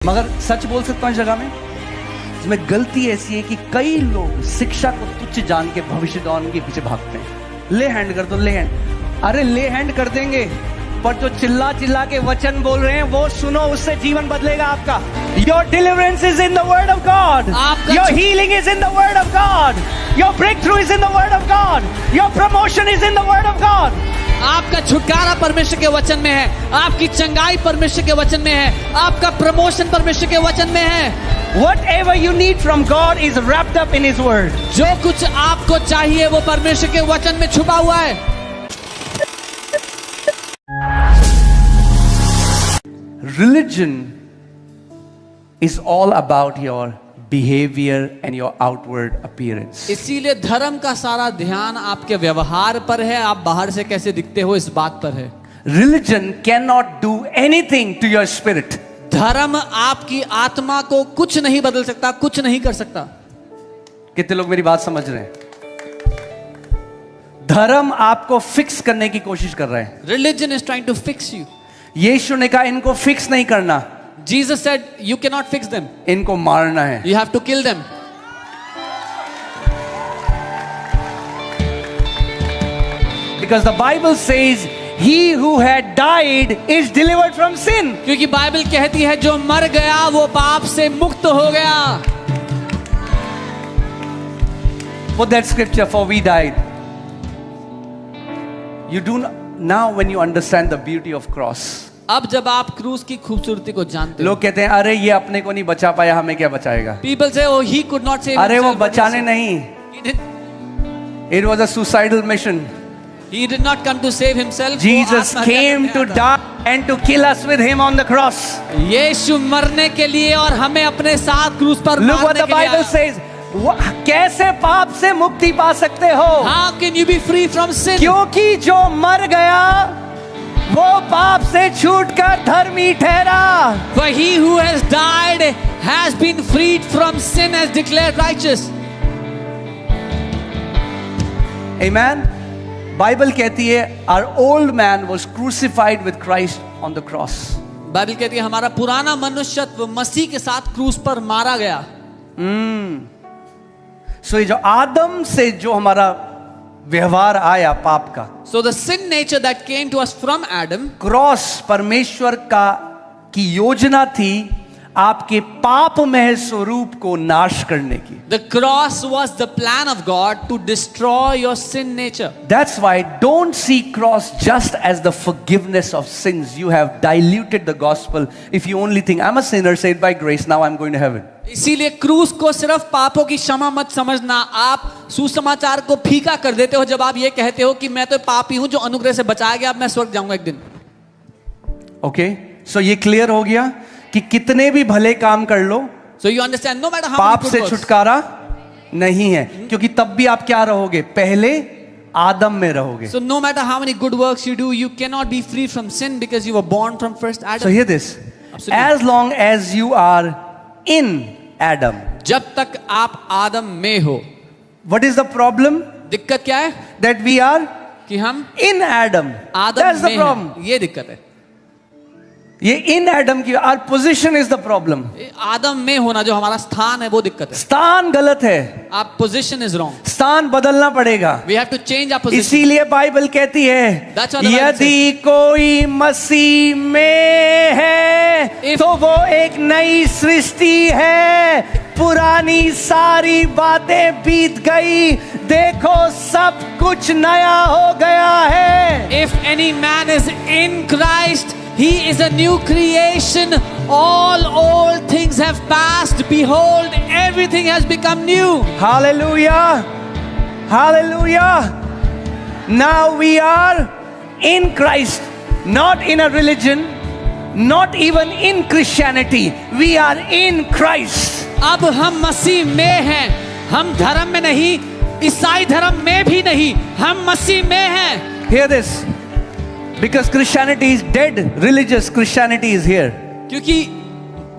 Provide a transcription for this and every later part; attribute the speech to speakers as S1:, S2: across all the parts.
S1: मगर सच बोल सकता हूं इस जगह में, इसमें गलती ऐसी है कि कई लोग शिक्षा को तुच्छ जान के भविष्यवाणी के पीछे भागते हैं। ले हैंड कर दो, ले हैंड। अरे ले हैंड कर देंगे, पर जो चिल्ला चिल्ला के वचन बोल रहे हैं वो सुनो, उससे जीवन बदलेगा आपका। Your deliverance is in the word of God. Your healing is in the word of God. Your breakthrough is in the word of God. Your promotion is in the word of God.
S2: आपका छुटकारा परमेश्वर के वचन में है, आपकी चंगाई परमेश्वर के वचन में है, आपका प्रमोशन परमेश्वर के वचन में है।
S1: Whatever you need from God is wrapped up in His word.
S2: जो कुछ आपको चाहिए वो परमेश्वर के वचन में छुपा हुआ है।
S1: Religion is all about your behavior and your outward appearance.
S2: इसीलिए धर्म का सारा ध्यान आपके व्यवहार पर है, आप बाहर से कैसे दिखते हो इस बात पर है।
S1: Religion cannot do anything to your spirit.
S2: धर्म आपकी आत्मा को कुछ नहीं बदल सकता, कुछ नहीं कर सकता।
S1: कितने लोग मेरी बात समझ रहे हैं? धर्म आपको फिक्स करने की कोशिश कर रहा है।
S2: Religion is trying to fix you.
S1: यीशु ने कहा इनको फिक्स नहीं करना,
S2: Jesus said you cannot fix them.
S1: इनको मारना है।
S2: You have to kill them.
S1: Because the Bible says he who had died is delivered from sin.
S2: क्योंकि बाइबल कहती है जो मर गया वो पाप से मुक्त हो गया।
S1: Put that scripture, for we died. You do not, now when you understand the beauty of cross.
S2: अब जब आप क्रूस की खूबसूरती को जानते हो,
S1: लोग कहते हैं अरे ये अपने को नहीं बचा पाया, हमें क्या बचाएगा?
S2: People say oh he could not save
S1: अरे वो
S2: himself.
S1: बचाने नहीं,
S2: He did-
S1: it was a suicidal mission.
S2: He did not come to save himself.
S1: Jesus
S2: वो
S1: came
S2: आत्महत्या
S1: to
S2: करने आया
S1: die and to kill us with him on the cross.
S2: था। यीशु मरने के लिए और हमें अपने साथ क्रूस पर
S1: Look what
S2: मारने
S1: the
S2: के लिए
S1: Bible
S2: आया।
S1: says. कैसे पाप से मुक्ति पा सकते हो?
S2: How can you be free from sin?
S1: क्योंकि जो मर गया वो पाप से छूटकर धर्मी ठहरा।
S2: For he who has died has been freed from sin, as declared righteous.
S1: Amen. Bible कहती है our old man was crucified with Christ on the cross.
S2: Bible कहती है हमारा पुराना मनुष्यत्व मसीह के साथ क्रूस पर मारा गया।
S1: So ये जो आदम से जो हमारा व्यवहार आया पाप का,
S2: So the sin nature that came to us from Adam,
S1: cross परमेश्वर का की योजना थी आपके पापमय स्वरूप को नाश करने की।
S2: the cross was the plan of God to destroy your sin nature.
S1: That's why don't see cross just as the forgiveness of sins. You have diluted the gospel if you only think I'm a sinner saved by grace, now I'm going to heaven.
S2: इसीलिए क्रूस को सिर्फ पापों की क्षमा मत समझना। आप सुसमाचार को फीका कर देते हो जब आप ये कहते हो कि मैं तो पापी हूं जो अनुग्रह से बचाया गया, अब मैं स्वर्ग जाऊंगा एक दिन।
S1: ओके, सो ये क्लियर हो गया कि कितने भी भले काम कर लो,
S2: So you understand, no matter how
S1: पाप
S2: many
S1: से
S2: good works,
S1: छुटकारा नहीं है, क्योंकि तब भी आप क्या रहोगे? पहले आदम में रहोगे।
S2: so no matter how many good works you do, you cannot be free from sin because you were born from first Adam.
S1: So hear this.
S2: Absolutely.
S1: As long as you are in Adam,
S2: जब तक आप आदम में हो,
S1: what is the problem?
S2: दिक्कत क्या है?
S1: That we are
S2: कि हम
S1: in Adam.
S2: Adam
S1: That's the
S2: में
S1: problem.
S2: हैं। ये दिक्कत है।
S1: ये in Adam की our position is the problem.
S2: आदम में होना जो हमारा स्थान है वो दिक्कत है।
S1: स्थान गलत है,
S2: आप पोजीशन इज रॉन्ग।
S1: स्थान बदलना पड़ेगा।
S2: We have to change our position.
S1: इसीलिए बाइबल कहती है
S2: That's what the Bible
S1: यदि कोई मसीह में है तो वो एक नई सृष्टि है, पुरानी सारी बातें बीत गई, देखो सब कुछ नया हो गया है।
S2: If any man is in Christ, he is a new creation. All old things have passed. Behold, everything has become new.
S1: Hallelujah. Hallelujah. Now we are in Christ, not in a religion, not even in Christianity. We are in Christ.
S2: अब हम मसीह में हैं, हम धर्म में नहीं, ईसाई धर्म में भी नहीं, हम मसीह में हैं।
S1: Hear this. Because Christianity is dead, religious Christianity is here.
S2: क्योंकि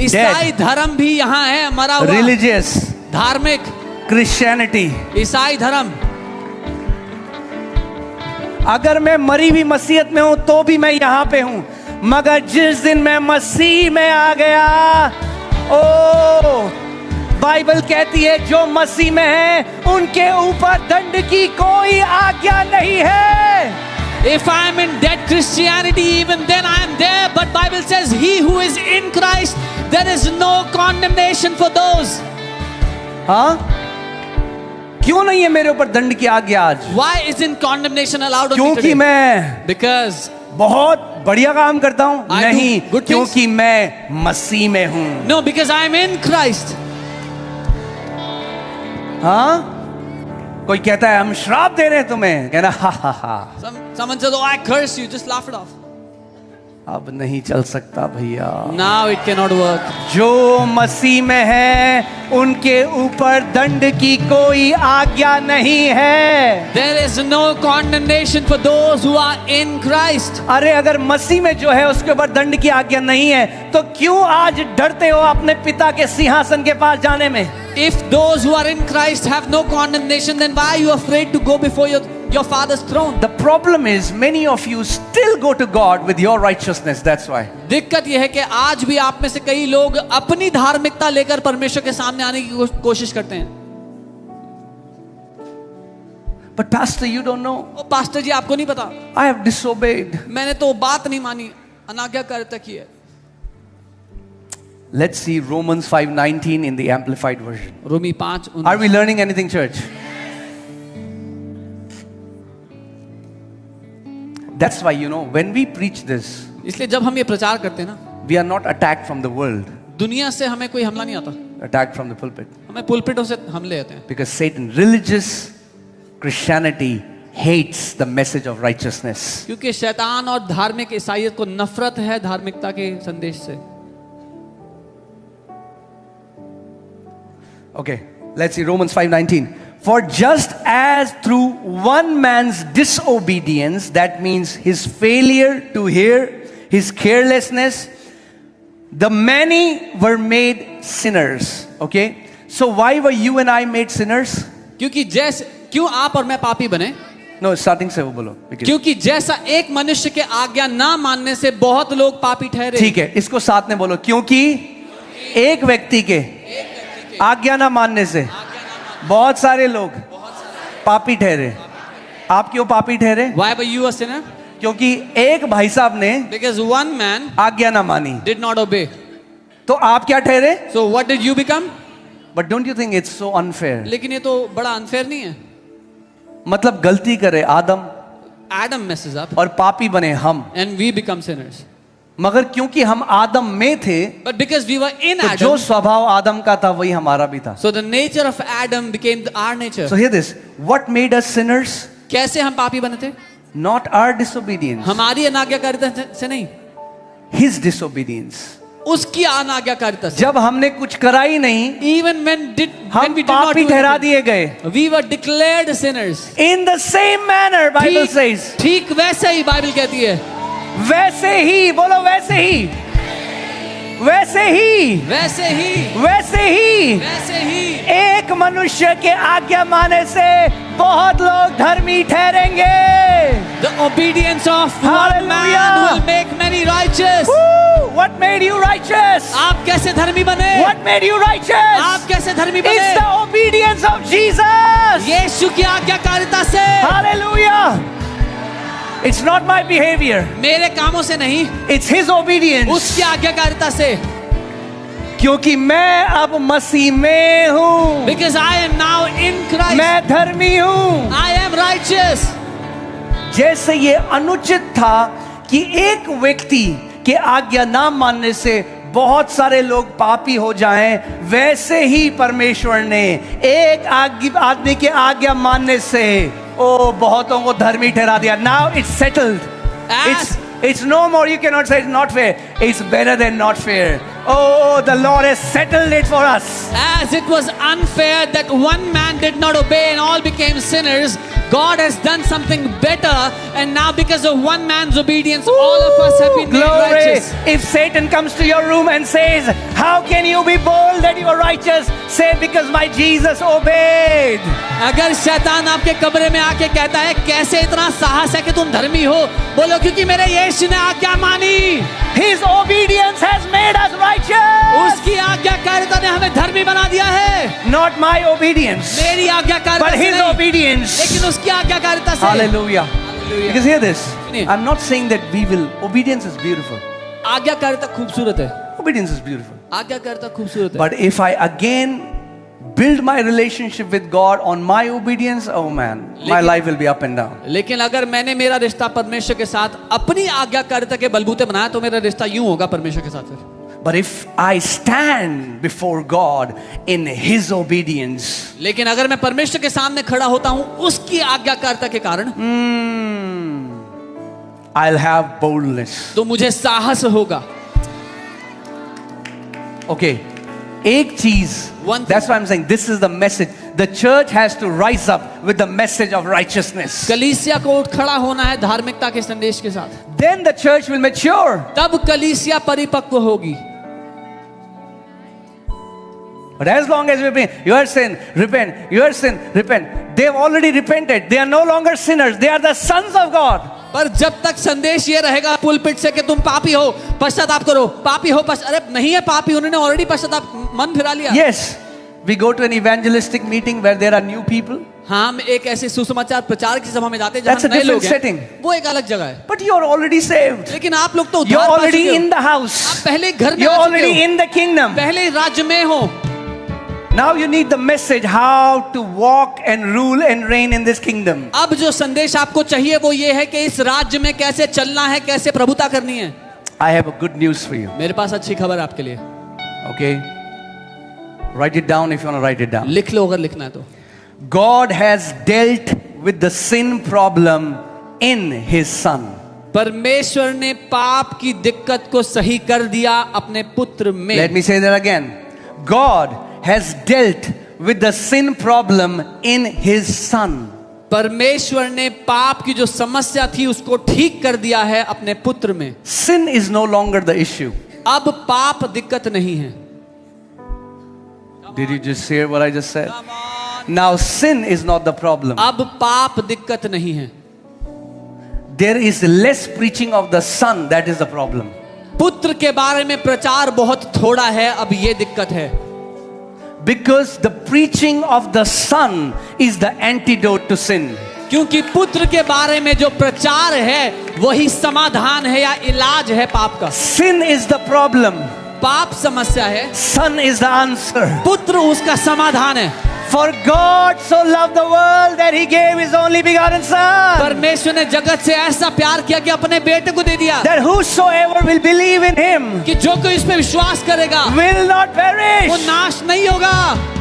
S2: ईसाई धर्म भी यहाँ है, मरा हुआ।
S1: Religious
S2: धार्मिक
S1: Christianity.
S2: ईसाई धर्म।
S1: अगर मैं मरी हुई मसीहत में हूं तो भी मैं यहां पे हूं, मगर जिस दिन मैं मसीह में आ गया बाइबल कहती है जो मसीह में है उनके ऊपर दंड की कोई आज्ञा नहीं है।
S2: If I am in dead Christianity, even then I am there. But Bible says, he who is in Christ, there is no condemnation for those.
S1: हाँ, क्यों नहीं है मेरे ऊपर दंड की आज्ञा आज?
S2: Why isn't condemnation allowed on me
S1: क्योंकि
S2: today?
S1: मैं
S2: Because
S1: बहुत बढ़िया काम करता हूँ?
S2: I do
S1: नहीं,
S2: good things.
S1: क्योंकि मैं मसीह में हूँ।
S2: no, because I am in Christ.
S1: हाँ, कोई कहता है हम श्राप दे रहे हैं तुम्हें, कहना हा हा हा,
S2: Someone says, oh, I curse you. Just laugh it off.
S1: अब नहीं चल सकता भैया।
S2: Now it cannot work.
S1: जो मसीह में है उनके ऊपर दंड की कोई आज्ञा नहीं है।
S2: There is no condemnation for those who are in Christ.
S1: अरे अगर मसीह में जो है उसके ऊपर दंड की आज्ञा नहीं है तो क्यों आज डरते हो अपने पिता के सिंहासन के पास जाने में?
S2: If those who are in Christ have no condemnation, then why are you afraid to go before your Father's throne?
S1: The problem is many of you still go to God with your righteousness. That's why.
S2: दिक्कत यह है कि आज भी आप में से कई लोग अपनी धार्मिकता लेकर परमेश्वर के सामने आने की कोशिश करते हैं।
S1: But pastor, you don't know.
S2: ओ पास्टर जी, आपको नहीं पता,
S1: I have disobeyed.
S2: मैंने तो बात नहीं मानी, अनाज्ञाकारिता की है।
S1: Let's see Romans 5:19 in the amplified version.
S2: Romi 5।
S1: Are we learning anything, church? That's why, when we preach this,
S2: इसलिए जब हम ये प्रचार करते हैं ना,
S1: we are not attacked from the world,
S2: दुनिया से हमें कोई हमला नहीं आता,
S1: attacked from the pulpit.
S2: हमें पुलपिटों से हमले आते हैं।
S1: Because Satan, religious Christianity hates the message of righteousness.
S2: क्योंकि शैतान और धार्मिक ईसाईयत को नफरत है धार्मिकता के संदेश से।
S1: Okay, let's see Romans 5:19. For just as through one man's disobedience, that means his failure to hear, his carelessness, the many were made sinners. Okay, so why were you and I made sinners?
S2: क्यों आप और मैं पापी बने?
S1: No, starting से वो बोलो।
S2: क्योंकि जैसा एक मनुष्य के आज्ञा ना मानने से बहुत लोग पापी ठहरे।
S1: ठीक है, इसको साथ में बोलो। क्योंकि एक व्यक्ति के आज्ञा ना मानने से बहुत सारे लोग पापी ठहरे। आप क्यों पापी ठहरे?
S2: Why were you a sinner?
S1: क्योंकि एक भाई साहब ने
S2: Because one man
S1: आज्ञा ना मानी,
S2: did not obey.
S1: तो आप क्या ठहरे?
S2: So what did you become?
S1: But don't you think it's so unfair?
S2: लेकिन ये तो बड़ा अनफेयर नहीं है?
S1: मतलब गलती करे आदम
S2: Adam messes up
S1: और पापी बने हम,
S2: and we become sinners.
S1: मगर क्योंकि हम आदम में थे,
S2: But because we were in
S1: तो जो
S2: Adam,
S1: स्वभाव आदम का था वही हमारा भी था।
S2: so the nature of Adam became our nature.
S1: So hear this, what made us sinners?
S2: कैसे हम पापी बने थे?
S1: Not our disobedience,
S2: हमारी अनाज्ञाकारिता से नहीं,
S1: his disobedience.
S2: उसकी अनाज्ञाकारिता से।
S1: जब हमने कुछ करा ही नहीं,
S2: Even when
S1: हम
S2: we did not
S1: पापी
S2: do
S1: ठहरा
S2: anything,
S1: दिए गए।
S2: we were declared sinners.
S1: In the same manner, Bible says.
S2: ठीक वैसे ही बाइबल कहती है,
S1: वैसे ही, बोलो वैसे ही, वैसे ही,
S2: वैसे ही,
S1: वैसे ही
S2: वैसे ही
S1: एक मनुष्य के आज्ञा माने से बहुत लोग धर्मी ठहरेंगे।
S2: the obedience of one
S1: Hallelujah.
S2: man will make many righteous.
S1: Woo! What made you righteous?
S2: आप कैसे धर्मी बने?
S1: What made you righteous?
S2: आप कैसे धर्मी बने?
S1: It's the obedience of Jesus.
S2: यीशु की आज्ञाकारिता से।
S1: Hallelujah. It's not my behavior.
S2: मेरे कामों से नहीं,
S1: It's his obedience.
S2: उसकी आज्ञाकारिता से।
S1: क्योंकि मैं अब मसीह में हूँ,
S2: Because I am now in Christ.
S1: मैं धर्मी हूँ।
S2: I am righteous.
S1: जैसे ये अनुचित था कि एक व्यक्ति के आज्ञा ना मानने से बहुत सारे लोग पापी हो जाएं, वैसे ही परमेश्वर ने एक आदमी के आज्ञा मानने से बहुतों को धर्मी ठहरा दिया। Now it's settled. It's no more. You cannot say it's not fair. It's better than not fair. Oh, the Lord has settled it for us.
S2: As it was unfair that one man did not obey and all became sinners, God has done something better, and now because of one man's obedience, all of us have been made righteous.
S1: If Satan comes to your room and says, "How can you be bold that you are righteous?" Say, "Because my Jesus obeyed."
S2: अगर शैतान आपके कमरे में आके कहता है कैसे इतना साहस है कि तुम धर्मी हो, बोलो क्योंकि मेरे यीशु ने आज्ञा मानी।
S1: His obedience has made us righteous.
S2: उसकी आज्ञाकारिता ने हमें धर्मी बना दिया है,
S1: Not my obedience,
S2: मेरी आज्ञाकारिता
S1: but
S2: से
S1: his
S2: नहीं,
S1: obedience.
S2: लेकिन उसकी आज्ञाकारिता से।
S1: Hallelujah.
S2: Hallelujah.
S1: Because hear this.
S2: सुनिए।
S1: I'm not saying that we will. Obedience is beautiful.
S2: आज्ञाकारिता खूबसूरत है,
S1: Obedience is beautiful.
S2: आज्ञाकारिता खूबसूरत है।
S1: But if I again build my relationship with God on my obedience, oh man, my life will be up and down.
S2: लेकिन अगर मैंने मेरा रिश्ता परमेश्वर के साथ अपनी आज्ञाकारिता के बलबूते बनाया तो मेरा रिश्ता यूं होगा परमेश्वर के साथ फिर।
S1: But if I stand before God in His obedience,
S2: लेकिन अगर मैं परमेश्वर के सामने खड़ा होता हूं उसकी आज्ञाकारिता के कारण,
S1: I'll have boldness.
S2: तो मुझे साहस होगा।
S1: Okay, एक चीज.
S2: One thing.
S1: That's why I'm saying this is the message. The church has to rise up with the message of righteousness.
S2: कलीसिया को उठ खड़ा होना है धार्मिकता के संदेश के साथ,
S1: Then the church will mature.
S2: तब कलीसिया परिपक्व होगी।
S1: But as long as we repent, your sin, repent, your sin, repent. They've already repented. They are no longer sinners. They are the sons of God.
S2: पर जब तक संदेश ये रहेगा पुलपिट से कि तुम पापी हो, पश्चाताप करो, पापी हो, अरे नहीं है पापी, उन्होंने ऑलरेडी पश्चाताप मन फिरा लिया।
S1: Yes, we go to an evangelistic meeting where there are new people.
S2: हम एक ऐसे सुसमाचार प्रचार की सभा में जाते हैं
S1: That's a
S2: जहाँ नए लोग
S1: different
S2: हैं,
S1: setting.
S2: वो एक अलग जगह है।
S1: But you're already saved.
S2: लेकिन आप लोग तो
S1: You're
S2: उद्धार पा
S1: already
S2: चुके
S1: in
S2: हो,
S1: the house.
S2: आप पहले घर में
S1: You're
S2: आ चुके
S1: already
S2: हो,
S1: in the kingdom.
S2: पहले राज्य में हो।
S1: Now you need the message how to walk and rule and reign in this kingdom.
S2: अब जो संदेश आपको चाहिए वो ये है कि इस राज्य में कैसे चलना है, कैसे प्रभुता करनी है।
S1: I have a good news for you.
S2: मेरे पास अच्छी खबर है आपके लिए,
S1: Okay? Write it down if you want to write it down.
S2: लिख लो अगर लिखना है तो।
S1: God has dealt with the sin problem in His Son.
S2: परमेश्वर ने पाप की दिक्कत को सही कर दिया अपने पुत्र में।
S1: Let me say that again. God has dealt with the sin problem in His Son.
S2: परमेश्वर ने पाप की जो समस्या थी उसको ठीक कर दिया है अपने पुत्र में।
S1: Sin is no longer the issue.
S2: अब पाप दिक्कत नहीं है।
S1: Did you just hear what I just said? Now sin is not the problem.
S2: अब पाप दिक्कत नहीं है।
S1: There is less preaching of the Son, that is the problem.
S2: पुत्र के बारे में प्रचार बहुत थोड़ा है, अब ये दिक्कत है।
S1: Because the preaching of the Son is the antidote to sin.
S2: क्योंकि पुत्र के बारे में जो प्रचार है वही समाधान है या इलाज है पाप का।
S1: Sin is the problem.
S2: पाप समस्या है,
S1: Son is the answer.
S2: पुत्र उसका समाधान है।
S1: For God so loved the world that He gave His only begotten Son,
S2: परमेश्वर ने जगत से ऐसा प्यार किया कि अपने बेटे को दे दिया
S1: that whosoever will believe in Him
S2: कि जो कोई इस पे विश्वास करेगा
S1: will not
S2: वो
S1: perish.
S2: नाश नहीं होगा।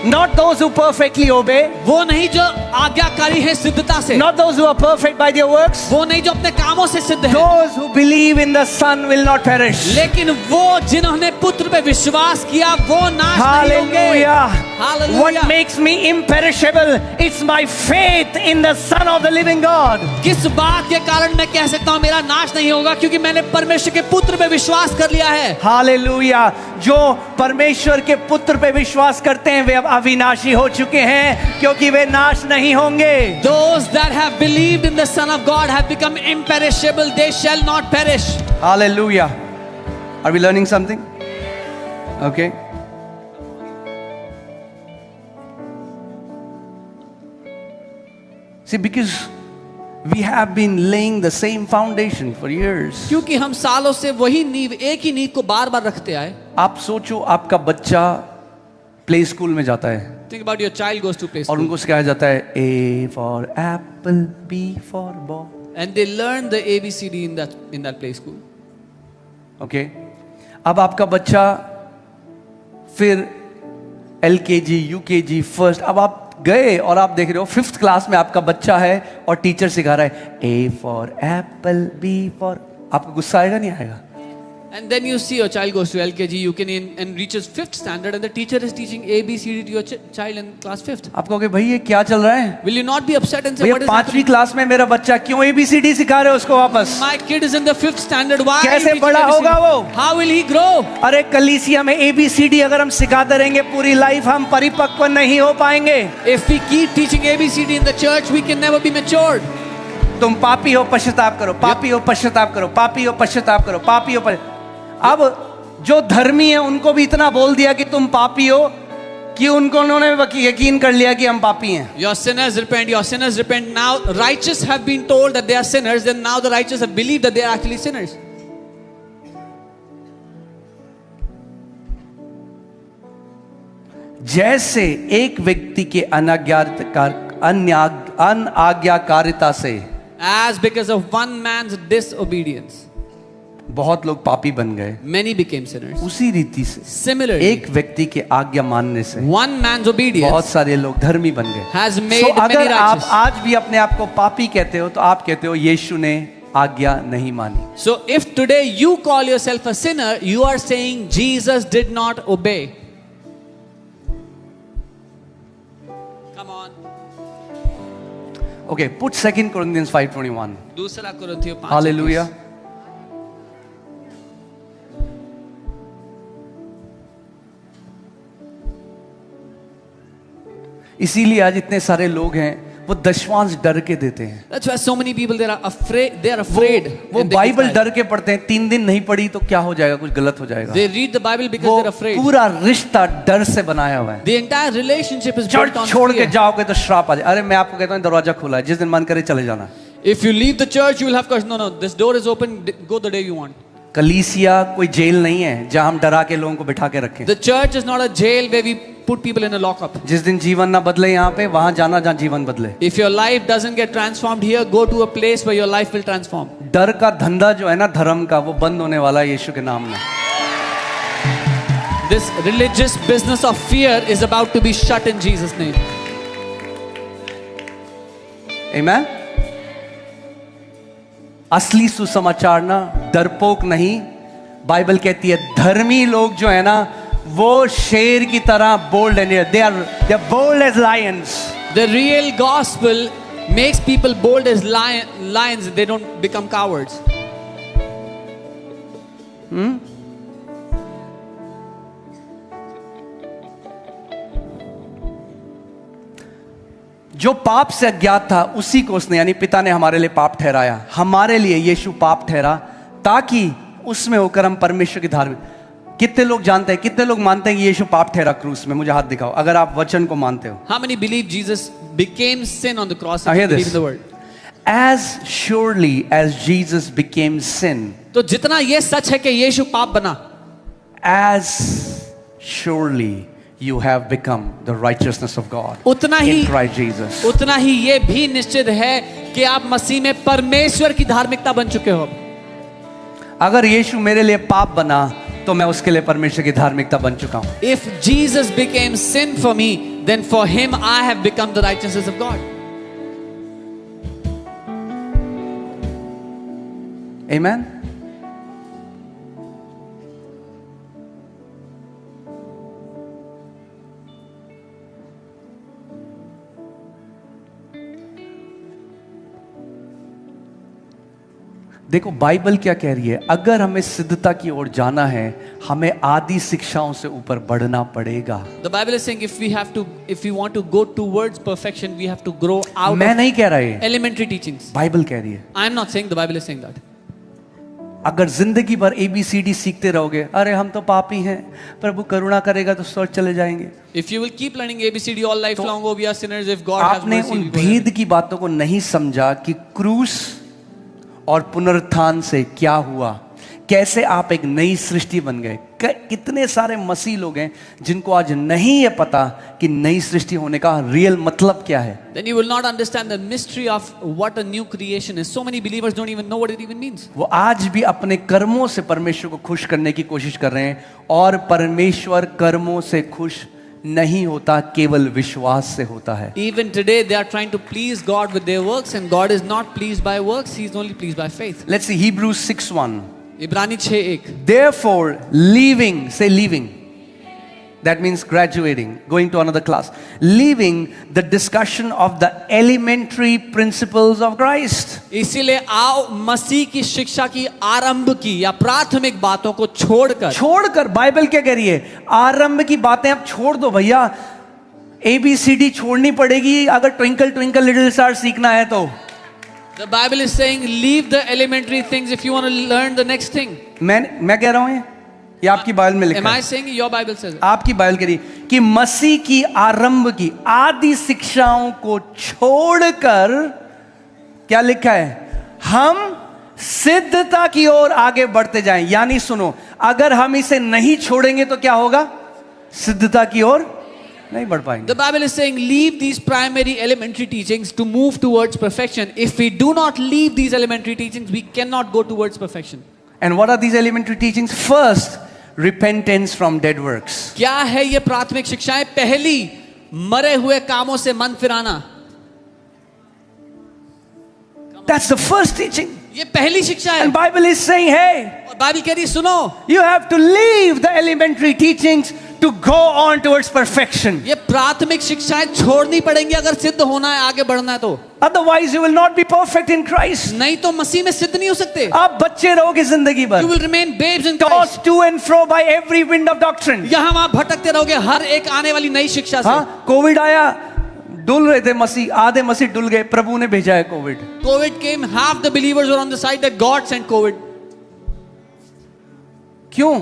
S1: Not those who perfectly obey,
S2: वो नहीं जो आज्ञाकारी है सिद्धता से,
S1: not those who are perfect by their works.
S2: वो नहीं जो अपने कामों से सिद्ध है,
S1: Those who believe in the Son will not perish.
S2: लेकिन वो जिन्होंने पुत्र पे विश्वास किया वो नाश नहीं होंगे।
S1: Hallelujah.
S2: Hallelujah.
S1: What makes me imperishable? It's my faith in the Son of the living God.
S2: किस बात के कारण मैं कह सकता हूँ मेरा नाश नहीं होगा? क्योंकि मैंने परमेश्वर के पुत्र पे विश्वास कर लिया है।
S1: Hallelujah. जो परमेश्वर के पुत्र पे विश्वास करते हैं वे अब अविनाशी हो चुके हैं क्योंकि वे नाश नहीं होंगे।
S2: Those that have believed in the Son of God have become imperishable. They shall not perish.
S1: Hallelujah. Are we learning something? Okay. See, because we have been laying the same foundation for years.
S2: क्योंकि हम सालों से वही नींव, एक ही नींव को बार बार रखते आए।
S1: आप सोचो आपका बच्चा प्ले स्कूल में जाता है
S2: Think about your child goes to play
S1: और
S2: school
S1: उनको सिखाया जाता है A for apple, B for ball.
S2: and they learn the ABCD in that play school.
S1: Okay अब आपका बच्चा फिर LKG, UKG, फर्स्ट, अब आप गए और आप देख रहे हो 5th क्लास में आपका बच्चा है और टीचर सिखा रहा है A for apple, B for, आपको गुस्सा आएगा नहीं आएगा?
S2: And then you see your child goes to LKG, UKG and reaches 5th standard and the teacher is teaching ABCD to your child in class 5th.
S1: आप कहोगे भाई ये क्या चल रहा है?
S2: Will you not be upset and say
S1: भैया
S2: what is
S1: 5वीं
S2: happening?
S1: क्लास में मेरा बच्चा क्यों ABCD सिखा रहे हो उसको वापस?
S2: My kid is in the 5th standard. Why? are you
S1: कैसे
S2: teaching
S1: बड़ा
S2: ABCD?
S1: होगा वो?
S2: How will he grow?
S1: अरे कलीसिया में ABCD अगर हम सिखाते रहेंगे पूरी लाइफ हम परिपक्व नहीं हो पाएंगे।
S2: If we keep teaching ABCD in the church, we can never be matured.
S1: तुम पापी हो पश्चाताप करो, पापी हो पश्चाताप करो, पापी हो पश्चाताप करो, पापी हो अब जो धर्मी है उनको भी इतना बोल दिया कि तुम पापी हो कि उन्होंने यकीन कर लिया कि हम पापी हैं.
S2: Your sinners repent, your sinners repent. Now righteous have been told that they are sinners, then now the righteous have believed that they are actually sinners.
S1: जैसे एक व्यक्ति के अनाज्ञाकारिता से,
S2: As because of one man's disobedience,
S1: बहुत लोग पापी बन गए,
S2: many became sinners.
S1: उसी रीति से
S2: Similarly,
S1: एक व्यक्ति के आज्ञा मानने से
S2: one man's
S1: बहुत
S2: obedience
S1: सारे लोग धर्मी बन गए.
S2: has made
S1: So,
S2: many
S1: अगर आप
S2: righteous.
S1: आज भी अपने आप को पापी कहते हो तो आप कहते हो यीशु ने आज्ञा नहीं मानी.
S2: So if today you call yourself a sinner, you are saying Jesus did not obey. Come on.
S1: Okay, put 2 Corinthians 5:21.
S2: दूसरा कुरिन्थियों 5:21.
S1: Hallelujah. इसीलिए आज इतने सारे लोग हैं वो दशवांश डर के देते हैं.
S2: That's why so many people they are afraid.
S1: वो
S2: and they
S1: बाइबल
S2: give
S1: डर के पढ़ते हैं. 3 दिन नहीं पढ़ी तो क्या हो जाएगा, कुछ गलत हो जाएगा.
S2: They read the Bible because
S1: वो
S2: they're afraid.
S1: पूरा रिश्ता डर से बनाया हुआ है.
S2: The entire relationship is built
S1: church
S2: on
S1: छोड़ के
S2: fear.
S1: जाओगे तो श्राप आ जाए. अरे मैं आपको कहता हूँ दरवाजा खुला है, जिस दिन मन करे चले जाना.
S2: If you leave the church, you will have question. No, this door is open. Go the day you want.
S1: कलीसिया कोई जेल नहीं है जहां हम डरा के लोगों को बिठा के रखें.
S2: The church is not a jail where we put people in a lockup.
S1: जिस दिन जीवन ना बदले यहाँ पे, वहां जाना जहां जीवन बदले.
S2: If your life doesn't get transformed here, go to a place where your life will transform.
S1: डर का धंधा जो है ना धर्म का, वो बंद होने वाला है यीशु के नाम में.
S2: This religious business of fear is about to be shut in Jesus' name.
S1: Amen. असली सुसमाचार ना डरपोक नहीं. बाइबल कहती है धर्मी लोग जो है ना वो शेर की तरह बोल्ड है. they are bold as lions.
S2: The real gospel makes people bold as lions. They don't become cowards.
S1: जो पाप से अज्ञात था उसी को उसने, यानी पिता ने हमारे लिए पाप ठहराया. हमारे लिए यीशु पाप ठहरा ताकि उसमें होकर हम परमेश्वर की धार्मिक. कितने लोग जानते हैं, कितने लोग मानते हैं कि यीशु पाप ठहरा क्रूस में? मुझे हाथ दिखाओ अगर आप वचन को मानते हो.
S2: How many believe Jesus became sin on the cross?
S1: Now
S2: And
S1: hear
S2: believe
S1: this.
S2: in the word.
S1: As surely as Jesus became sin,
S2: तो जितना ये सच है कि यीशु पाप बना,
S1: as surely you have become the righteousness of God
S2: उतना ही
S1: in Christ Jesus.
S2: उतना ही ये भी निश्चित है कि आप मसीह में परमेश्वर की धार्मिकता बन चुके हो.
S1: अगर यीशु मेरे लिए पाप बना तो मैं उसके लिए परमेश्वर की धार्मिकता बन चुका हूं.
S2: If Jesus became sin for me, then for him I have become the righteousness of God.
S1: Amen. देखो बाइबल क्या कह रही है. अगर हमें सिद्धता की ओर जाना है, हमें आदि शिक्षाओं से ऊपर बढ़ना पड़ेगा.
S2: The Bible is saying if we want to go towards perfection, we have to grow out
S1: मैं
S2: of
S1: नहीं कह रहा है,
S2: elementary teachings.
S1: बाइबल कह रही है.
S2: I am not saying, the Bible is saying that.
S1: अगर जिंदगी भर ABCD सीखते रहोगे, अरे हम तो पापी हैं, प्रभु करुणा करेगा तो स्वर्ग चले जाएंगे.
S2: If you will keep learning ABCD all life long, oh we are sinners, if God has
S1: आपने
S2: mercy,
S1: उन
S2: we will.
S1: भेद की बातों को नहीं समझा कि क्रूस और पुनरुत्थान से क्या हुआ, कैसे आप एक नई सृष्टि बन गए. कितने सारे मसीह लोग हैं जिनको आज नहीं है पता कि नई सृष्टि होने का रियल मतलब क्या है.
S2: Then you will not understand the mystery of what a new creation is. So many believers don't even know what it even means.
S1: वो आज भी अपने कर्मों से परमेश्वर को खुश करने की कोशिश कर रहे हैं, और परमेश्वर कर्मों से खुश नहीं होता, केवल विश्वास से होता है.
S2: Even today they are trying to please God with their works, and God is not pleased by works, he is only pleased by faith.
S1: Let's see Hebrews 6:1.
S2: इब्रानी 6:1.
S1: Therefore, leaving, say leaving. That means graduating, going to another class. Leaving the discussion of the elementary principles of Christ.
S2: इसीलिए आओ मसीह की शिक्षा की आरंभ की या प्राथमिक बातों को छोड़कर
S1: बाइबल क्या कह रही है? आरंभ की बातें आप छोड़ दो भैया. ABCD छोड़नी पड़ेगी अगर ट्विंकल ट्विंकल लिटिल स्टार सीखना है तो.
S2: The Bible is saying leave the elementary things if you want to learn the next thing.
S1: मैं कह रहा हूं ये आपकी बाइबल में लिखा
S2: Am I
S1: है,
S2: saying your Bible says it?
S1: आपकी बाइबल करी कि मसीह की आरंभ की आदि शिक्षाओं को छोड़कर क्या लिखा है, हम सिद्धता की ओर आगे बढ़ते जाएं। यानी सुनो, अगर हम इसे नहीं छोड़ेंगे तो क्या होगा, सिद्धता की ओर नहीं बढ़ पाएंगे।
S2: The Bible is saying leave these primary elementary teachings to move towards perfection. If we do not leave these elementary teachings, we cannot go towards perfection.
S1: And what are these elementary teachings? First, repentance from dead works.
S2: क्या है ये प्राथमिक शिक्षाएं? पहली, मरे हुए कामों से मन फिराना।
S1: That's the first teaching.
S2: ये पहली शिक्षा है।
S1: And Bible is saying, hey,
S2: और बाइबल कह रही सुनो,
S1: you have to leave the elementary teachings to go on towards perfection.
S2: ये प्राथमिक शिक्षाएं छोड़नी पड़ेंगी अगर सिद्ध होना है, आगे बढ़ना है तो।
S1: Otherwise, you will not be perfect in Christ.
S2: नहीं तो मसीह में सिद्ध नहीं हो सकते।
S1: आप बच्चे रहोगे जिंदगी भर,
S2: You will remain babes in Christ.
S1: tossed to and fro by every wind of doctrine.
S2: यहाँ वहाँ भटकते रहोगे हर एक आने वाली नई शिक्षा से।
S1: हाँ, कोविड आया, डुल रहे थे मसीह, आधे मसीह डुल गए, प्रभु ने भेजा है Covid.
S2: COVID came, half the believers were on the side that God sent COVID.
S1: क्यों?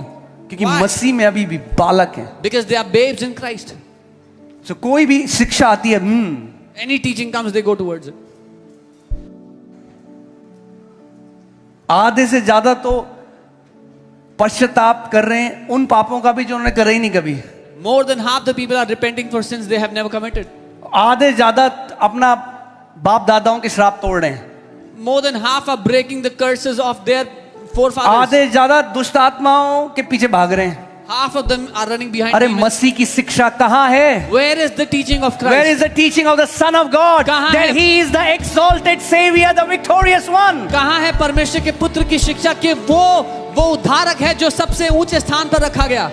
S1: क्योंकि
S2: Why?
S1: मसीह में अभी भी बालक हैं।
S2: Because they are babes in Christ.
S1: So कोई भी शिक्षा आती है,
S2: Any teaching comes, they go towards it.
S1: आधे से ज्यादा तो पश्चाताप कर रहे हैं उन पापों का भी जो उन्होंने करे ही नहीं कभी।
S2: More than half the people are repenting for sins they have never committed.
S1: आधे ज्यादा अपना बाप दादाओं के श्राप तोड़ रहे हैं।
S2: More than half are breaking the curses of their forefathers.
S1: आधे ज्यादा दुष्ट आत्माओं के पीछे भाग रहे हैं।
S2: Half of them are running behind
S1: अरे
S2: demons.
S1: मसीह की शिक्षा कहाँ है?
S2: Where is the teaching of Christ?
S1: Where is the teaching of the Son of God?
S2: कहाँ
S1: That
S2: है?
S1: He is the exalted Savior, the victorious one.
S2: कहाँ है परमेश्वर के पुत्र की शिक्षा कि वो उद्धारक है जो सबसे ऊंचे स्थान पर रखा गया।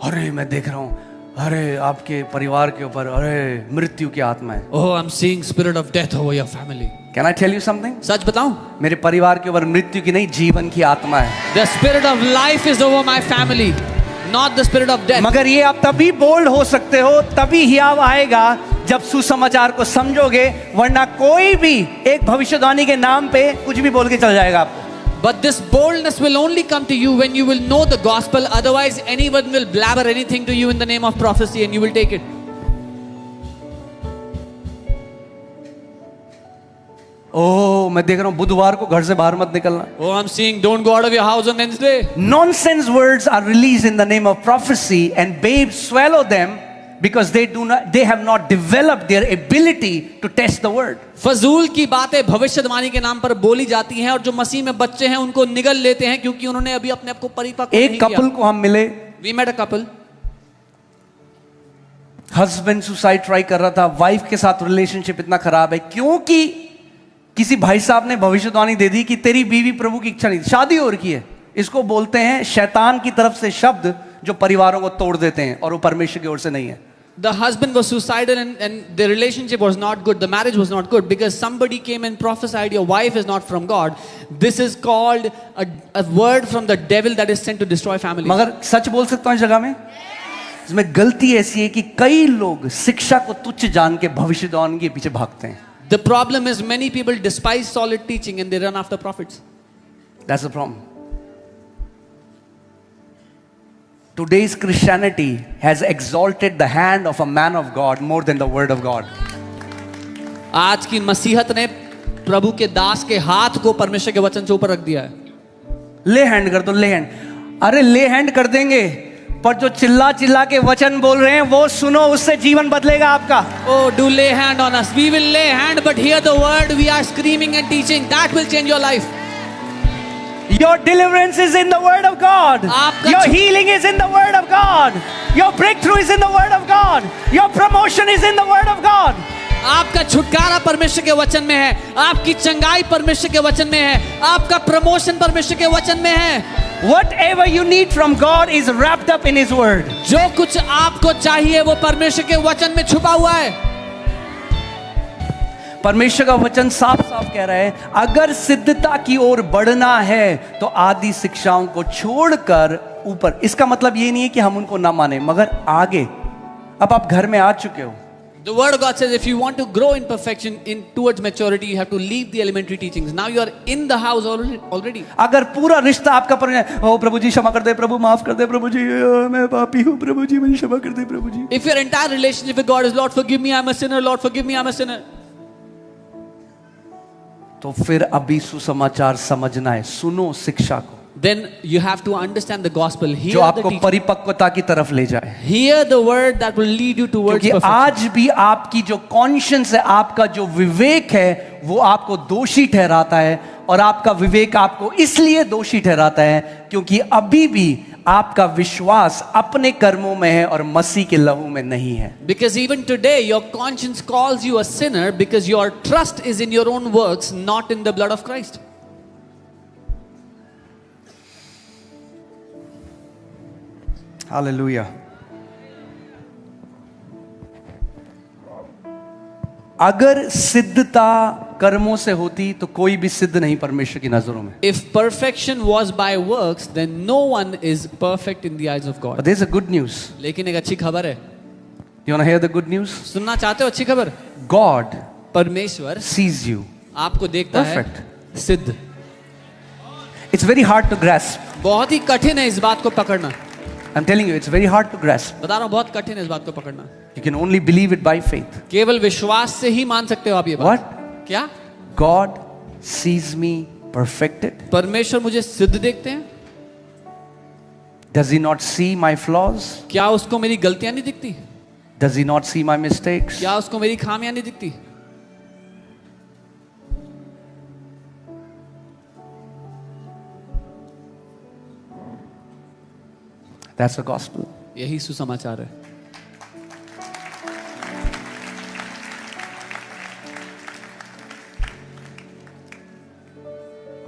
S1: अरे मैं देख रहा हूँ, अरे आपके परिवार के ऊपर अरे मृत्यु की आत्मा है।
S2: Oh, I'm seeing spirit of death over your family.
S1: Can I tell you something?
S2: सच बताऊं?
S1: मेरे परिवार के ऊपर मृत्यु की नहीं, जीवन की आत्मा है।
S2: The spirit of life is over my family, not the spirit of death.
S1: मगर ये आप तभी बोल्ड हो सकते हो, तभी हियाव आएगा जब सुसमाचार को समझोगे, वरना कोई भी एक भविष्यवाणी के नाम पे कुछ भी बोल के चल जाएगा आपको।
S2: But this boldness will only come to you when you will know the gospel. Otherwise, anyone will blabber anything to you in the name of prophecy and you will take it.
S1: ओह, मैं देख रहा हूं बुधवार को घर से बाहर मत निकलना।
S2: Oh, I'm seeing don't go out of your house on Wednesday.
S1: Nonsense words are released in the name of prophecy and babes swallow them because they have not developed their ability to test the word.
S2: फजूल की बातें भविष्यवाणी के नाम पर बोली जाती हैं और जो मसीह में बच्चे हैं उनको निगल लेते हैं क्योंकि उन्होंने अभी अपने आप को परिपक्व नहीं
S1: एक
S2: किया।
S1: कपल को हम मिले,
S2: We met a couple.
S1: Husband suicide try कर रहा था, वाइफ के साथ रिलेशनशिप इतना खराब है क्योंकि किसी भाई साहब ने भविष्यवाणी दे दी कि तेरी बीवी प्रभु की इच्छा नहीं, शादी हो रखी है। इसको बोलते हैं शैतान की तरफ से शब्द जो परिवारों को तोड़ देते हैं और वो परमेश्वर की ओर से नहीं है।
S2: The husband was suicidal and the relationship was not good. The marriage was not good because somebody came and prophesied your wife is not from God. This is called a word from the devil that is sent to destroy families.
S1: मगर सच बोल सकता हूं इस जगह में, इसमें गलती ऐसी है कि कई लोग शिक्षा को तुच्छ जान के भविष्यवाणी के पीछे भागते हैं।
S2: The problem is many people despise solid teaching and they run after prophets.
S1: That's the problem. Today's Christianity has exalted the hand of a man of God more than the word of God.
S2: आज की मसीहत ने प्रभु के दास के हाथ को परमेश्वर के वचन से ऊपर रख दिया है।
S1: ले हैंड कर दो, ले हैंड। अरे ले हैंड कर देंगे, पर जो चिल्ला चिल्ला के वचन बोल रहे हैं वो सुनो, उससे जीवन बदलेगा आपका।
S2: Oh, do lay hand on us. We will lay hand, but hear the word we are screaming and teaching. That will change your life.
S1: Your deliverance is in the word of God.
S2: आपका
S1: Your healing is in the word of God. Your breakthrough is in the word of God. Your promotion is in the word of God.
S2: आपका छुटकारा परमेश्वर के वचन में है, आपकी चंगाई परमेश्वर के वचन में है, आपका प्रमोशन परमेश्वर के वचन में है।
S1: Whatever you need from God is wrapped up in His word.
S2: जो कुछ आपको चाहिए वो परमेश्वर के वचन में छुपा हुआ है।
S1: परमेश्वर का वचन साफ साफ कह रहा है, अगर सिद्धता की ओर बढ़ना है तो आदि शिक्षाओं को छोड़कर ऊपर। इसका मतलब ये नहीं है कि हम उनको ना माने, मगर आगे। अब आप घर में आ चुके हो,
S2: The word of God says if you want to grow in perfection in towards maturity, you have to leave the elementary teachings. Now you are in the house already.
S1: अगर पूरा रिश्ता आपका ओ प्रभु जी क्षमा कर दे, प्रभु माफ कर दे, प्रभु जी मैं पापी हूँ, प्रभु जी मुझे क्षमा कर दे, प्रभु जी.
S2: If your entire relationship with God is Lord forgive me, I'm a sinner, Lord forgive me, I'm a sinner.
S1: तो फिर अभी सुसमाचार समझना है, सुनो शिक्षा को.
S2: Then you have to understand the gospel.
S1: जो
S2: Hear the
S1: आपको
S2: teaching.
S1: परिपक्वता की तरफ ले जाए.
S2: Hear the word that will lead you towards
S1: क्योंकि
S2: perfection.
S1: आज भी आपकी जो कॉन्शियंस है, आपका जो विवेक है, वो आपको दोषी ठहराता है. और आपका विवेक आपको इसलिए दोषी ठहराता है क्योंकि अभी भी आपका विश्वास अपने कर्मों में है और मसीह के लहू में नहीं है.
S2: Because even today your conscience calls you a sinner because your trust is in your own works, not in the blood of Christ.
S1: Hallelujah. अगर सिद्धता कर्मों से होती तो कोई भी सिद्ध नहीं परमेश्वर की नजरों में.
S2: If perfection was by works, then no one is perfect in the eyes of God.
S1: But there's a good news.
S2: लेकिन एक अच्छी खबर है.
S1: You want to hear the good news?
S2: सुनना चाहते हो अच्छी खबर?
S1: God
S2: परमेश्वर
S1: sees you.
S2: आपको देखता
S1: Perfect.
S2: है सिद्ध.
S1: It's very hard to grasp.
S2: बहुत ही कठिन है इस बात को पकड़ना.
S1: I'm telling you, it's very hard to grasp.
S2: बता रहा हूँ बहुत कठिन है इस बात को पकड़ना.
S1: You can only believe it by faith.
S2: केवल विश्वास से ही मान सकते हो आप ये बात.
S1: What?
S2: क्या?
S1: God sees me perfected.
S2: परमेश्वर मुझे सिद्ध देखते हैं.
S1: Does he not see my flaws?
S2: क्या उसको मेरी गलतियां नहीं दिखती?
S1: Does he not see my mistakes?
S2: क्या उसको मेरी खामियां नहीं दिखती?
S1: That's the gospel.
S2: यही सुसमाचार है.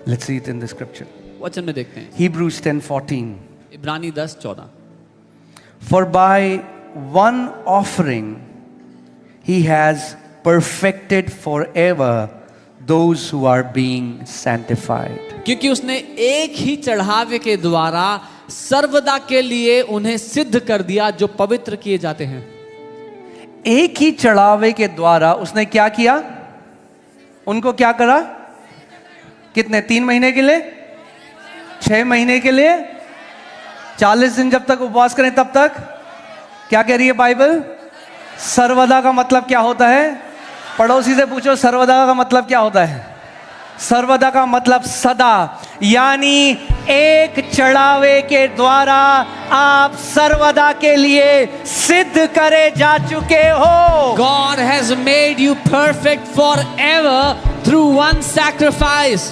S1: Let's see it in the scripture.
S2: वचन में देखते हैं.
S1: Hebrews 10:14.
S2: इब्रानी 10:14.
S1: For by one offering he has perfected forever those who are being sanctified.
S2: क्योंकि उसने एक ही चढ़ावे के द्वारा सर्वदा के लिए उन्हें सिद्ध कर दिया जो पवित्र किए जाते हैं.
S1: एक ही चढ़ावे के द्वारा उसने क्या किया? उनको क्या करा? कितने? 3 महीने के लिए, 6 महीने के लिए, 40 दिन जब तक उपवास करें तब तक. क्या कह रही है बाइबल? सर्वदा का मतलब क्या होता है? पड़ोसी से पूछो सर्वदा का मतलब क्या होता है. सर्वदा का मतलब सदा, यानी एक चढ़ावे के द्वारा आप सर्वदा के लिए सिद्ध करे जा चुके हो.
S2: God has made you perfect forever through one sacrifice.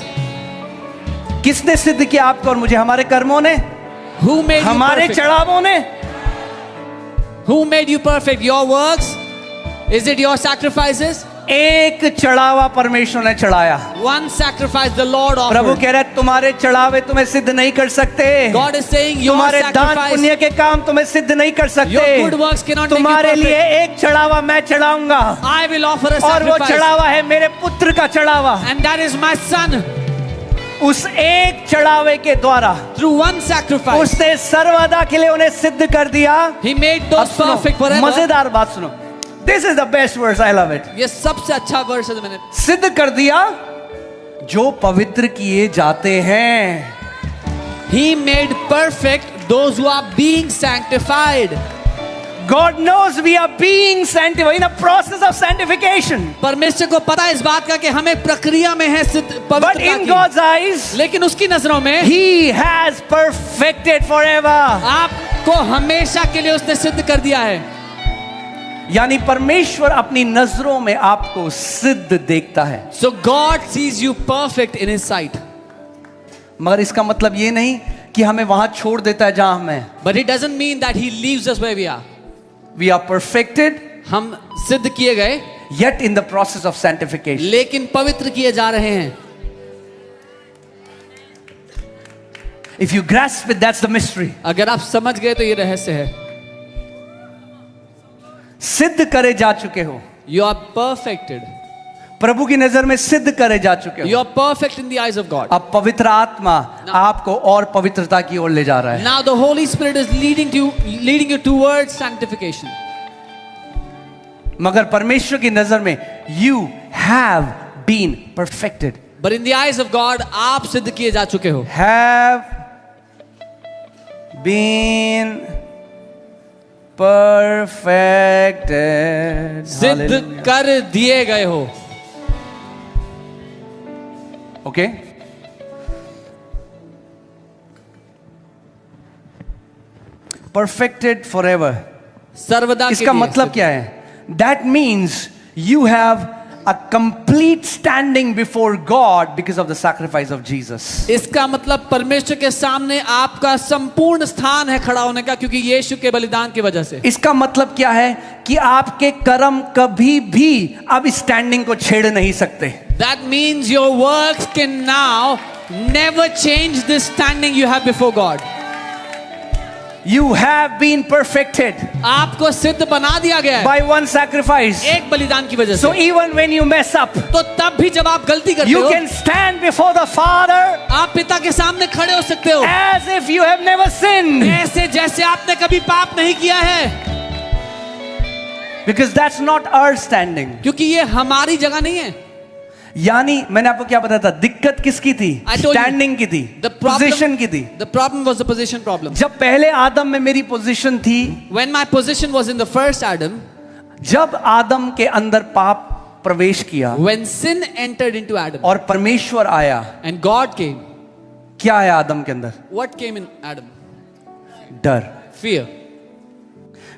S1: किसने सिद्ध किया आपको और मुझे? हमारे कर्मों ने?
S2: Who made you
S1: हमारे
S2: perfect?
S1: चढ़ावों ने?
S2: Who made you perfect? Your works? Is it your sacrifices?
S1: एक चढ़ावा परमेश्वर ने चढ़ाया.
S2: One sacrifice the Lord
S1: Prabhu
S2: offered.
S1: कह रहे तुम्हारे चढ़ावे तुम्हें सिद्ध नहीं कर सकते.
S2: God is saying your
S1: तुम्हारे दान
S2: sacrifice,
S1: पुण्य के काम तुम्हें सिद्ध नहीं कर सकते.
S2: your good works cannot make you
S1: तुम्हारे
S2: perfect.
S1: लिए एक चढ़ावा मैं चढ़ाऊंगा
S2: I will offer a
S1: और वो
S2: sacrifice.
S1: चढ़ावा है मेरे पुत्र का चढ़ावा.
S2: And that is my son.
S1: उस एक चढ़ावे के द्वारा
S2: Through one sacrifice,
S1: उसने सर्वदा के लिए उन्हें सिद्ध कर दिया.
S2: He made
S1: अब
S2: those
S1: सुनो,
S2: perfect forever.
S1: मजेदार बात सुनो. This is the best verse. I love it.
S2: ये सबसे अच्छा वर्ष है जो मैंने.
S1: सिद्ध कर दिया जो पवित्र किए जाते हैं.
S2: He made perfect those who are being sanctified.
S1: God knows we are being sanctified in a process of sanctification.
S2: परमेश्वर को पता है इस बात का कि हमें प्रक्रिया में है सिद्ध
S1: But
S2: पवित्रता
S1: in
S2: की.
S1: God's eyes,
S2: लेकिन उसकी नजरों में
S1: He has perfected forever.
S2: आपको हमेशा के लिए उसने सिद्ध कर दिया है.
S1: यानी परमेश्वर अपनी नजरों में आपको सिद्ध देखता है.
S2: So God sees you perfect in His sight.
S1: मगर इसका मतलब ये नहीं कि हमें वहां छोड़ देता है जहां हम हैं.
S2: But it doesn't mean that He leaves us where we are.
S1: We are perfected,
S2: हम सिद्ध किए गए,
S1: yet in the process of sanctification.
S2: लेकिन पवित्र किए जा रहे हैं.
S1: If you grasp it, that's the mystery.
S2: अगर आप समझ गए तो ये रहस्य है.
S1: सिद्ध करे जा चुके हो.
S2: You are perfected.
S1: प्रभु की नजर में सिद्ध करे जा चुके हो.
S2: You are perfect in the eyes of God.
S1: अब पवित्र आत्मा आपको और पवित्रता की ओर ले जा रहा है.
S2: Now the Holy Spirit is leading you towards sanctification.
S1: मगर परमेश्वर की नजर में you have been perfected.
S2: But in the eyes of God, आप सिद्ध किए जा चुके हो.
S1: Have been perfected.
S2: सिद्ध
S1: Hallelujah.
S2: कर दिए गए हो.
S1: Okay? Perfected forever.
S2: सर्वदा के
S1: इसका
S2: लिए
S1: मतलब
S2: सिद्ध.
S1: क्या है? That means you have a complete standing before God because of the sacrifice of Jesus.
S2: इसका मतलब परमेश्वर के सामने आपका संपूर्ण स्थान है खड़ा होने का, क्योंकि यीशु के बलिदान की वजह से.
S1: इसका मतलब क्या है कि आपके कर्म कभी भी अब स्टैंडिंग को छेड़ नहीं सकते.
S2: That means your works can now never change this standing you have before God.
S1: You have been perfected
S2: आपको सिद्ध बना दिया गया है
S1: by one sacrifice.
S2: एक बलिदान की वजह
S1: So
S2: से.
S1: even when you mess up,
S2: तो तब भी जब आप गलती करते
S1: you
S2: हो,
S1: can stand before the Father
S2: आप पिता के सामने खड़े हो सकते हो
S1: as if you have never sinned.
S2: ऐसे जैसे आपने कभी पाप नहीं किया है,
S1: Because that's not our standing.
S2: क्योंकि ये हमारी जगह नहीं है.
S1: यानी मैंने आपको क्या बताया था, दिक्कत किसकी थी?
S2: I told you,
S1: स्टैंडिंग की थी,
S2: the problem-
S1: पोजीशन की थी.
S2: The problem was the position problem.
S1: जब पहले आदम में मेरी पोजीशन थी,
S2: When my position was in the first Adam,
S1: जब आदम के अंदर पाप प्रवेश किया
S2: when sin entered into Adam
S1: और परमेश्वर आया,
S2: and God came,
S1: क्या आया आदम के अंदर?
S2: what came in Adam?
S1: डर.
S2: Fear.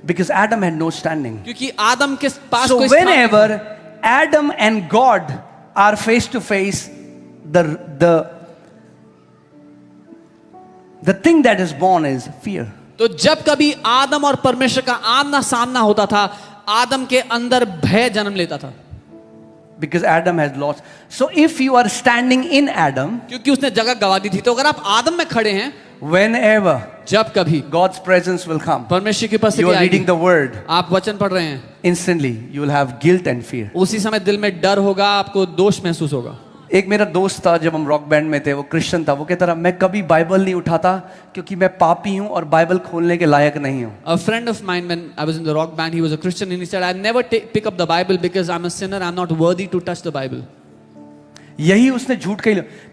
S1: Because Adam had no standing.
S2: क्योंकि आदम के पास
S1: So
S2: कोई स्थान नहीं था.
S1: whenever Adam and God are face to face, the thing that is born is fear.
S2: तो जब कभी आदम और परमेश्वर का आमना सामना होता था, आदम के अंदर भय जन्म लेता था.
S1: Because Adam has lost. So if you are standing in Adam,
S2: क्योंकि उसने जगह गवा दी थी. तो अगर आप आदम में खड़े हैं,
S1: whenever
S2: जब कभी
S1: God's presence will come,
S2: परमेश्वर की
S1: you
S2: उपस्थिति
S1: are
S2: आएगी,
S1: reading the word,
S2: आप वचन पढ़ रहे हैं,
S1: instantly you will have guilt and fear.
S2: उसी समय दिल में डर होगा, आपको दोष महसूस होगा.
S1: एक मेरा दोस्त था, जब हम रॉक बैंड में थे, वो क्रिश्चियन था. वो कहता रहा, मैं कभी बाइबल नहीं उठाता क्योंकि मैं पापी हूं और बाइबल खोलने के लायक नहीं हूं.
S2: A friend of mine, when I was in the rock band, he was a Christian, and he said, I never pick up the Bible because I'm a sinner. I'm not worthy to touch the Bible.
S1: यही उसने झूठ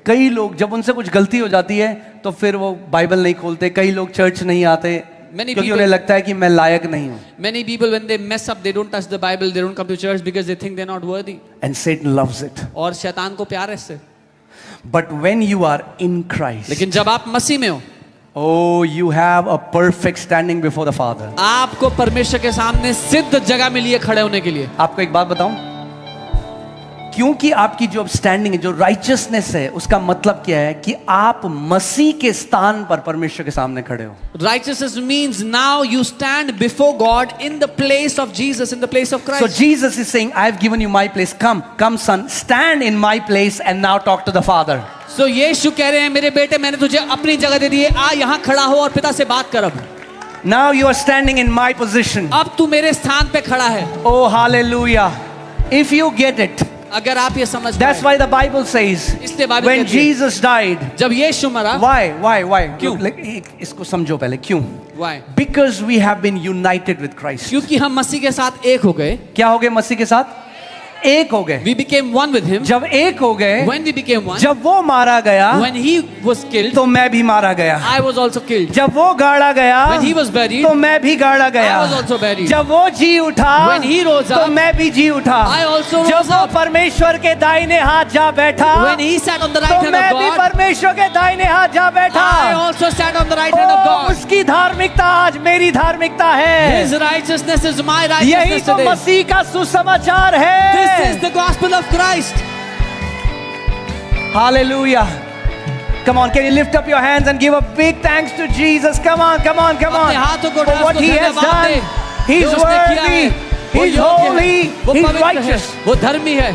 S1: कई लोग जब उनसे कुछ गलती हो जाती है तो फिर वो बाइबल नहीं खोलते. कई लोग चर्च नहीं आते क्योंकि उन्हें लगता है कि मैं लायक नहीं हूं.
S2: Many people, when they mess up, they don't touch the Bible, they don't come to church because they think they're not worthy.
S1: And Satan loves it.
S2: और शैतान को प्यार है इससे.
S1: But when you are in Christ,
S2: लेकिन जब आप मसीह में हो,
S1: oh, you have a perfect standing before the Father.
S2: आपको परमेश्वर के सामने सिद्ध जगह मिली है खड़े होने के लिए.
S1: आपको एक बात बताऊं, क्योंकि आपकी जो स्टैंडिंग है, जो राइचियसनेस है, उसका मतलब क्या है कि आप मसीह के स्थान पर परमेश्वर के सामने खड़े हो.
S2: Righteousness means now you stand before God in the place of Jesus, in the place of Christ.
S1: So Jesus is saying, I have given you my place. Come son, stand in my place and now talk to the Father.
S2: So यीशु कह रहे हैं, मेरे बेटे, मैंने तुझे अपनी जगह दे दी है, आ यहाँ खड़ा हो और पिता से बात कर. अब
S1: Now you are standing in my position.
S2: अब तू मेरे स्थान पे खड़ा है.
S1: Oh, hallelujah. If you get it,
S2: अगर आप ये समझ
S1: that's
S2: पाए,
S1: why the Bible says,
S2: इसलिए बाइबल
S1: when
S2: कहती है,
S1: Jesus died,
S2: जब यीशु मरा,
S1: why?
S2: क्यों?
S1: इसको समझो पहले, क्यों?
S2: why?
S1: Because we have been united with Christ.
S2: क्योंकि हम मसीह के साथ एक हो गए.
S1: क्या हो गए मसीह के साथ? एक हो गए.
S2: We became one with him.
S1: जब एक हो गए,
S2: When we became one,
S1: जब वो मारा गया,
S2: when he was killed,
S1: तो मैं भी मारा गया.
S2: I was also killed.
S1: जब वो गाड़ा गया,
S2: When he was buried,
S1: तो मैं भी गाड़ा गया.
S2: I was also buried.
S1: जब वो जी उठा,
S2: When he rose
S1: तो
S2: up,
S1: मैं भी जी उठा.
S2: I also
S1: जब
S2: rose
S1: वो
S2: up.
S1: परमेश्वर के दाहिने हाथ जा बैठा,
S2: When he sat on the
S1: तो
S2: right hand
S1: मैं
S2: of
S1: भी
S2: God,
S1: परमेश्वर के दाहिने हाथ जा बैठा.
S2: I also sat on the right hand of
S1: O,
S2: God.
S1: उसकी धार्मिकता आज मेरी धार्मिकता है.
S2: His righteousness is my
S1: यही
S2: righteousness
S1: तो
S2: today.
S1: मसीह का सुसमाचार है.
S2: This is the gospel of Christ.
S1: Hallelujah. Come on, can you lift up your hands and give a big thanks to Jesus? Come on.
S2: अपने हाथों को
S1: For
S2: उठा,
S1: what
S2: उसको
S1: he has
S2: धन्यवाद
S1: done.
S2: दे.
S1: He's
S2: जो उसने किया है,
S1: worthy.
S2: वो
S1: He's
S2: योग्य है,
S1: holy.
S2: वो
S1: He's
S2: पवित्र है,
S1: righteous.
S2: वो धर्मी है.